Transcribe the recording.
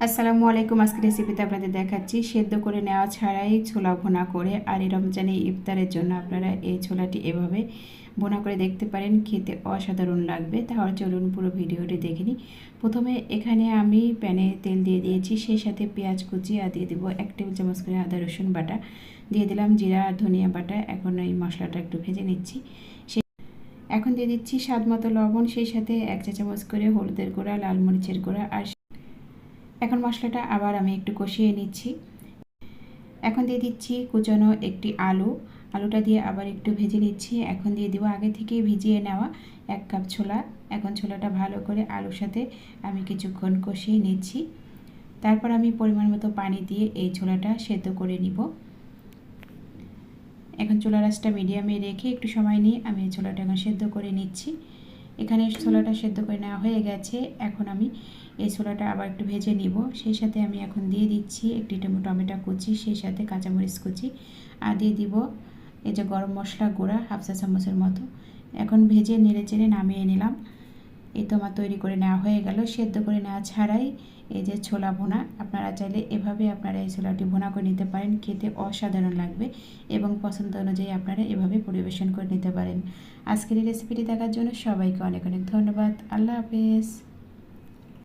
আসসালামু আলাইকুম। আজকে রেসিপিতে আপনাদের দেখাচ্ছি সেদ্ধ করে নেওয়া ছাড়াই ছোলা ভুনা করে। আর এই রমজানে ইফতারের জন্য আপনারা এই ছোলাটি এভাবে ভুনা করে দেখতে পারেন, খেতে অসাধারণ লাগবে। তাহলে চলুন পুরো ভিডিওটি দেখে নিই। প্রথমে এখানে আমি প্যানে তেল দিয়ে দিয়েছি, সেই সাথে পেঁয়াজ কুচি আর দিয়ে দেবো 1 টেবিল চামচ করে আদা রসুন বাটা, দিয়ে দিলাম জিরা আর ধনিয়া বাটা। এখন এই মশলাটা একটু ভেজে নিচ্ছি। এখন দিয়ে দিচ্ছি স্বাদ মতো লবণ, সেই সাথে 1 চা চামচ করে হলুদের গুঁড়া, লাল মরিচের গুঁড়া। আর এখন মশলাটা আবার আমি একটু কষিয়ে নিচ্ছি। এখন দিয়ে দিচ্ছি কুচানো একটি আলুটা দিয়ে আবার একটু ভেজে নিচ্ছি। এখন দিয়ে দেবো আগে থেকে ভিজিয়ে নেওয়া 1 কাপ ছোলা। এখন ছোলাটা ভালো করে আলুর সাথে আমি কিছুক্ষণ কষিয়ে নিচ্ছি। তারপর আমি পরিমাণ মতো পানি দিয়ে এই ছোলাটা সেদ্ধ করে নিব। এখন চুলার আঁচটা মিডিয়ামে রেখে একটু সময় নিয়ে আমি এই ছোলাটা এখন সেদ্ধ করে নিচ্ছি। এখানে ছোলাটা সেদ্ধ করে নেওয়া হয়ে গেছে। এখন আমি এই ছোলাটা আবার একটু ভেজে নিব। সেই সাথে আমি এখন দিয়ে দিচ্ছি একটি টমেটো কুচি, সেই সাথে কাঁচামরিচ কুচি, আর দিয়ে দিব এই যে গরম মশলা গুঁড়া 1/2 চা চামচের মতো। এখন ভেজে নেড়ে চেড়ে নামিয়ে নিলাম। এই তো আমার তৈরি করে নেওয়া হয়ে গেল সেদ্ধ করে নেওয়া ছাড়াই এই যে ছোলা ভুনা। আপনারা চাইলে এভাবে আপনারা এই ছোলাটি ভুনা করে নিতে পারেন, খেতে অসাধারণ লাগবে এবং পছন্দ অনুযায়ী আপনারা এভাবে পরিবেশন করে নিতে পারেন। আজকের এই রেসিপিটি দেখার জন্য সবাইকে অনেক অনেক ধন্যবাদ। আল্লাহ হাফেজ।